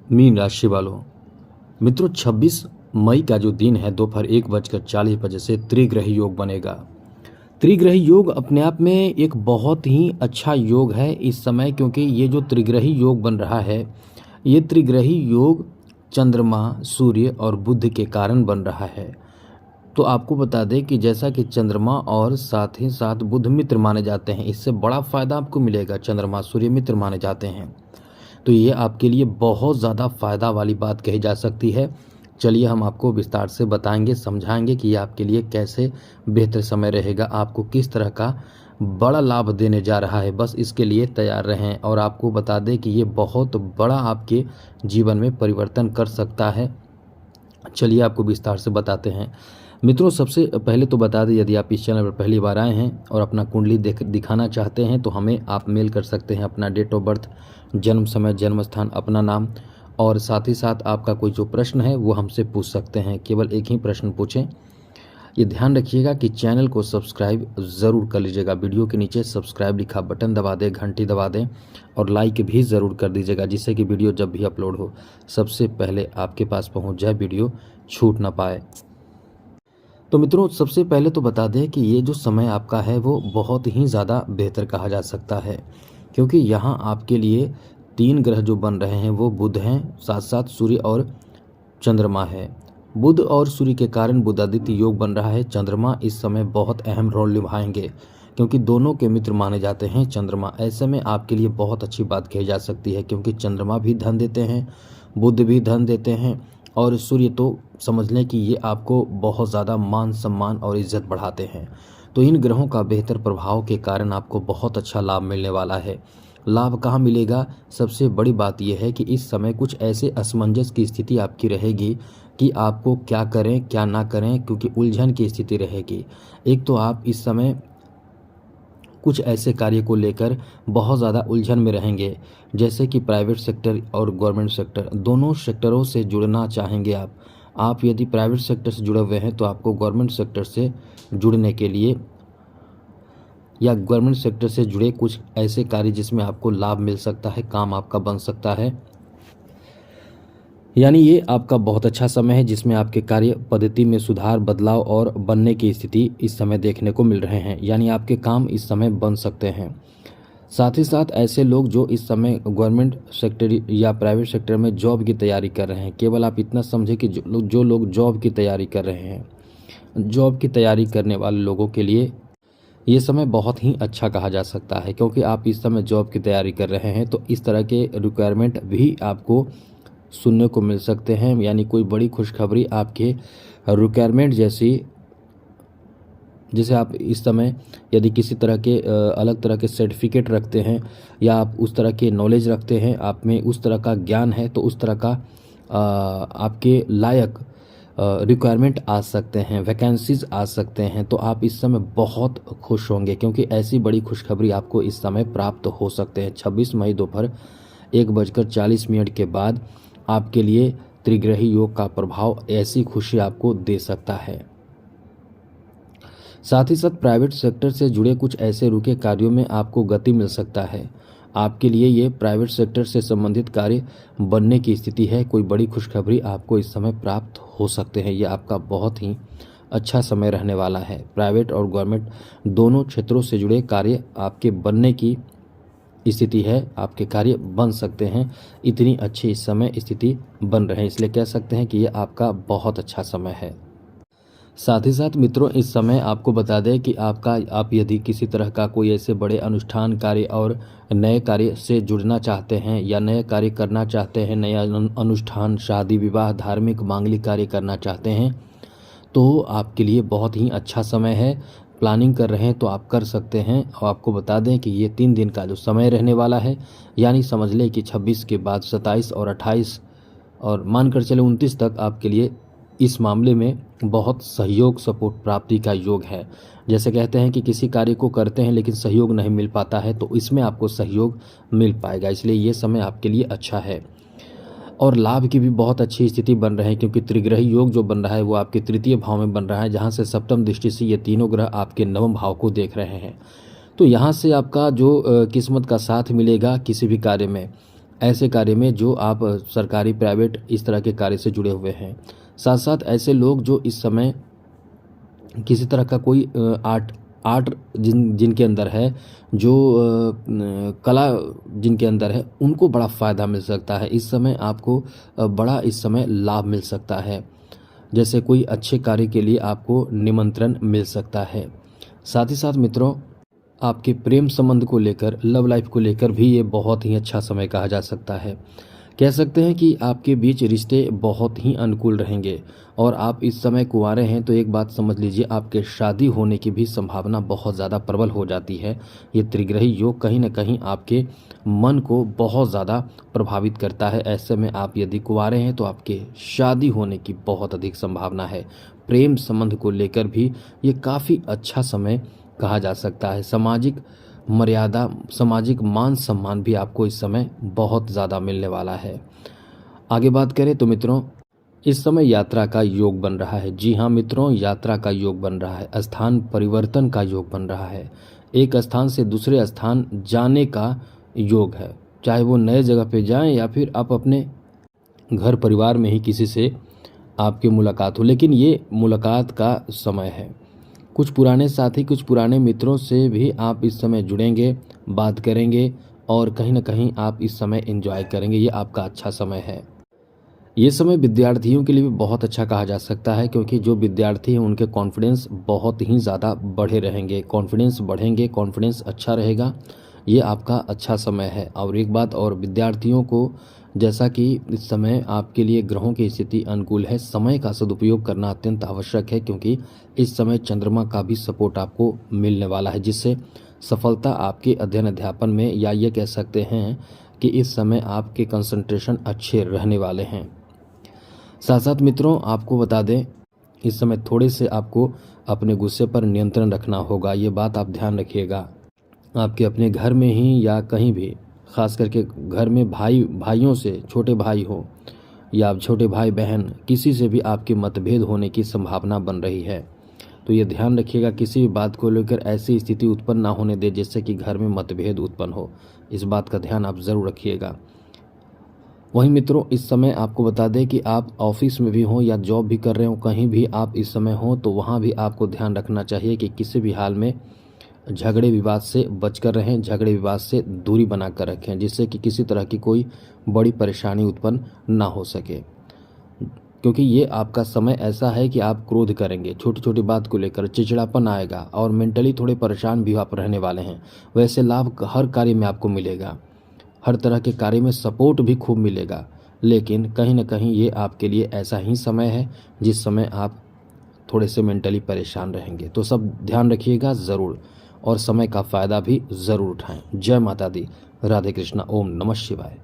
Mean राशि वालों, मित्रों 26 मई का जो दिन है दोपहर 1:40 से त्रिग्रही योग बनेगा। त्रिग्रही योग अपने आप में एक बहुत ही अच्छा योग है इस समय, क्योंकि ये जो त्रिग्रही योग बन रहा है, ये त्रिग्रही योग चंद्रमा, सूर्य और बुध के कारण बन रहा है। तो आपको बता दें कि जैसा कि चंद्रमा और साथ ही साथ बुध मित्र माने जाते हैं, इससे बड़ा फायदा आपको मिलेगा। चंद्रमा सूर्य मित्र माने जाते हैं, तो ये आपके लिए बहुत ज़्यादा फ़ायदा वाली बात कही जा सकती है। चलिए हम आपको विस्तार से बताएंगे, समझाएंगे कि ये आपके लिए कैसे बेहतर समय रहेगा, आपको किस तरह का बड़ा लाभ देने जा रहा है। बस इसके लिए तैयार रहें। और आपको बता दें कि ये बहुत बड़ा आपके जीवन में परिवर्तन कर सकता है। चलिए आपको विस्तार से बताते हैं। मित्रों सबसे पहले तो बता दें, यदि आप इस चैनल पर पहली बार आए हैं और अपना कुंडली दिखाना चाहते हैं तो हमें आप मेल कर सकते हैं अपना डेट ऑफ बर्थ, जन्म समय, जन्म स्थान, अपना नाम, और साथ ही साथ आपका कोई जो प्रश्न है वो हमसे पूछ सकते हैं। केवल एक ही प्रश्न पूछें। ये ध्यान रखिएगा कि चैनल को सब्सक्राइब ज़रूर कर लीजिएगा। वीडियो के नीचे सब्सक्राइब लिखा बटन दबा दें, घंटी दबा दें और लाइक भी ज़रूर कर दीजिएगा, जिससे कि वीडियो जब भी अपलोड हो सबसे पहले आपके पास पहुंच जाए, वीडियो छूट ना पाए। तो मित्रों सबसे पहले तो बता दें कि ये जो समय आपका है वो बहुत ही ज़्यादा बेहतर कहा जा सकता है, क्योंकि यहाँ आपके लिए 3 ग्रह जो बन रहे हैं वो बुध हैं, साथ साथ सूर्य और चंद्रमा है। बुध और सूर्य के कारण बुधादित्य योग बन रहा है। चंद्रमा इस समय बहुत अहम रोल निभाएंगे, क्योंकि दोनों के मित्र माने जाते हैं चंद्रमा। ऐसे में आपके लिए बहुत अच्छी बात कही जा सकती है, क्योंकि चंद्रमा भी धन देते हैं, बुध भी धन देते हैं, और सूर्य तो समझ लें कि ये आपको बहुत ज़्यादा मान सम्मान और इज्जत बढ़ाते हैं। तो इन ग्रहों का बेहतर प्रभाव के कारण आपको बहुत अच्छा लाभ मिलने वाला है। लाभ कहाँ मिलेगा? सबसे बड़ी बात यह है कि इस समय कुछ ऐसे असमंजस की स्थिति आपकी रहेगी कि आपको क्या करें क्या ना करें, क्योंकि उलझन की स्थिति रहेगी। एक तो आप इस समय कुछ ऐसे कार्य को लेकर बहुत ज़्यादा उलझन में रहेंगे, जैसे कि प्राइवेट सेक्टर और गवर्नमेंट सेक्टर, दोनों सेक्टरों से जुड़ना चाहेंगे आप यदि प्राइवेट सेक्टर से जुड़े हुए हैं तो आपको गवर्नमेंट सेक्टर से जुड़ने के लिए, या गवर्नमेंट सेक्टर से जुड़े कुछ ऐसे कार्य जिसमें आपको लाभ मिल सकता है, काम आपका बन सकता है, यानी ये आपका बहुत अच्छा समय है जिसमें आपके कार्य पद्धति में सुधार, बदलाव और बनने की स्थिति इस समय देखने को मिल रहे हैं। यानी आपके काम इस समय बन सकते हैं। साथ ही साथ ऐसे लोग जो इस समय गवर्नमेंट सेक्टर या प्राइवेट सेक्टर में जॉब की तैयारी कर रहे हैं, केवल आप इतना समझें कि जो लोग जॉब की तैयारी कर रहे हैं, जॉब की तैयारी करने वाले लोगों के लिए ये समय बहुत ही अच्छा कहा जा सकता है, क्योंकि आप इस समय जॉब की तैयारी कर रहे हैं तो इस तरह के रिक्वायरमेंट भी आपको सुनने को मिल सकते हैं। यानी कोई बड़ी खुशखबरी आपके रिक्वायरमेंट जैसे आप इस समय यदि किसी तरह के अलग तरह के सर्टिफिकेट रखते हैं, या आप उस तरह के नॉलेज रखते हैं, आप में उस तरह का ज्ञान है, तो उस तरह का आपके लायक रिक्वायरमेंट आ सकते हैं, वैकेंसीज आ सकते हैं। तो आप इस समय बहुत खुश होंगे, क्योंकि ऐसी बड़ी खुशखबरी आपको इस समय प्राप्त हो सकते हैं। 26 मई दोपहर 1:40 के बाद आपके लिए त्रिग्रही योग का प्रभाव ऐसी खुशी आपको दे सकता है। साथ ही साथ प्राइवेट सेक्टर से जुड़े कुछ ऐसे रुके कार्यों में आपको गति मिल सकता है। आपके लिए ये प्राइवेट सेक्टर से संबंधित कार्य बनने की स्थिति है। कोई बड़ी खुशखबरी आपको इस समय प्राप्त हो सकते हैं। ये आपका बहुत ही अच्छा समय रहने वाला है। प्राइवेट और गवर्नमेंट दोनों क्षेत्रों से जुड़े कार्य आपके बनने की स्थिति है, आपके कार्य बन सकते हैं। इतनी अच्छी इस समय स्थिति बन रहे हैं, इसलिए कह सकते हैं कि ये आपका बहुत अच्छा समय है। साथ ही साथ मित्रों इस समय आपको बता दें कि आप यदि किसी तरह का कोई ऐसे बड़े अनुष्ठान कार्य और नए कार्य से जुड़ना चाहते हैं, या नए कार्य करना चाहते हैं, नया अनुष्ठान, शादी विवाह, धार्मिक मांगलिक कार्य करना चाहते हैं, तो आपके लिए बहुत ही अच्छा समय है। प्लानिंग कर रहे हैं तो आप कर सकते हैं। और आपको बता दें कि ये 3 दिन का जो समय रहने वाला है, यानी समझ लें कि 26 के बाद 27 और 28 और मानकर चले 29 तक आपके लिए इस मामले में बहुत सहयोग, सपोर्ट प्राप्ति का योग है। जैसे कहते हैं कि किसी कार्य को करते हैं लेकिन सहयोग नहीं मिल पाता है, तो इसमें आपको सहयोग मिल पाएगा। इसलिए ये समय आपके लिए अच्छा है। और लाभ की भी बहुत अच्छी स्थिति बन रहे हैं, क्योंकि त्रिग्रही योग जो बन रहा है वो आपके तृतीय भाव में बन रहा है, जहाँ से सप्तम दृष्टि से ये तीनों ग्रह आपके नवम भाव को देख रहे हैं। तो यहाँ से आपका जो किस्मत का साथ मिलेगा किसी भी कार्य में, ऐसे कार्य में जो आप सरकारी प्राइवेट इस तरह के कार्य से जुड़े हुए हैं। साथ साथ ऐसे लोग जो इस समय किसी तरह का कोई आर्ट आर्ट जिनके अंदर है, जो कला जिनके अंदर है, उनको बड़ा फ़ायदा मिल सकता है इस समय। आपको बड़ा इस समय लाभ मिल सकता है। जैसे कोई अच्छे कार्य के लिए आपको निमंत्रण मिल सकता है। साथ ही साथ मित्रों, आपके प्रेम संबंध को लेकर, लव लाइफ को लेकर भी ये बहुत ही अच्छा समय कहा जा सकता है। कह सकते हैं कि आपके बीच रिश्ते बहुत ही अनुकूल रहेंगे। और आप इस समय कुंवारे हैं तो एक बात समझ लीजिए, आपके शादी होने की भी संभावना बहुत ज़्यादा प्रबल हो जाती है। ये त्रिग्रही योग कहीं ना कहीं आपके मन को बहुत ज़्यादा प्रभावित करता है। ऐसे में आप यदि कुंवारे हैं तो आपके शादी होने की बहुत अधिक संभावना है। प्रेम संबंध को लेकर भी ये काफ़ी अच्छा समय कहा जा सकता है। सामाजिक मर्यादा, सामाजिक मान सम्मान भी आपको इस समय बहुत ज़्यादा मिलने वाला है। आगे बात करें तो मित्रों, इस समय यात्रा का योग बन रहा है। जी हाँ मित्रों, यात्रा का योग बन रहा है। स्थान परिवर्तन का योग बन रहा है। एक स्थान से दूसरे स्थान जाने का योग है। चाहे वो नए जगह पे जाएं या फिर आप अपने घर परिवार में ही किसी से आपकी मुलाकात हो, लेकिन ये मुलाकात का समय है। कुछ पुराने साथी, कुछ पुराने मित्रों से भी आप इस समय जुड़ेंगे, बात करेंगे और कहीं ना कहीं आप इस समय एंजॉय करेंगे। ये आपका अच्छा समय है। ये समय विद्यार्थियों के लिए भी बहुत अच्छा कहा जा सकता है, क्योंकि जो विद्यार्थी हैं उनके कॉन्फिडेंस बहुत ही ज़्यादा बढ़े रहेंगे। कॉन्फिडेंस बढ़ेंगे, कॉन्फिडेंस अच्छा रहेगा। ये आपका अच्छा समय है। और एक बात और, विद्यार्थियों को जैसा कि इस समय आपके लिए ग्रहों की स्थिति अनुकूल है, समय का सदुपयोग करना अत्यंत आवश्यक है, क्योंकि इस समय चंद्रमा का भी सपोर्ट आपको मिलने वाला है, जिससे सफलता आपके अध्ययन अध्यापन में, या ये कह सकते हैं कि इस समय आपके कंसंट्रेशन अच्छे रहने वाले हैं। साथ साथ मित्रों, आपको बता दें, इस समय थोड़े से आपको अपने गुस्से पर नियंत्रण रखना होगा। ये बात आप ध्यान रखिएगा। आपके अपने घर में ही या कहीं भी, खास करके घर में भाइयों से, छोटे भाई हो या छोटे भाई बहन, किसी से भी आपके मतभेद होने की संभावना बन रही है। तो ये ध्यान रखिएगा, किसी भी बात को लेकर ऐसी स्थिति उत्पन्न ना होने दे जिससे कि घर में मतभेद उत्पन्न हो। इस बात का ध्यान आप ज़रूर रखिएगा। वहीं मित्रों, इस समय आपको बता दें कि आप ऑफिस में भी हों या जॉब भी कर रहे हो, कहीं भी आप इस समय हो, तो वहाँ भी आपको ध्यान रखना चाहिए कि किसी भी हाल में झगड़े विवाद से बचकर रहें, झगड़े विवाद से दूरी बनाकर रखें, जिससे कि किसी तरह की कोई बड़ी परेशानी उत्पन्न ना हो सके। क्योंकि ये आपका समय ऐसा है कि आप क्रोध करेंगे, छोटी छोटी बात को लेकर चिड़चिड़ापन आएगा और मेंटली थोड़े परेशान भी आप रहने वाले हैं। वैसे लाभ हर कार्य में आपको मिलेगा, हर तरह के कार्य में सपोर्ट भी खूब मिलेगा, लेकिन कहीं ना कहीं ये आपके लिए ऐसा ही समय है जिस समय आप थोड़े से मेंटली परेशान रहेंगे। तो सब ध्यान रखिएगा ज़रूर, और समय का फ़ायदा भी ज़रूर उठाएं। जय माता दी। राधे कृष्णा। ओम नमः शिवाय।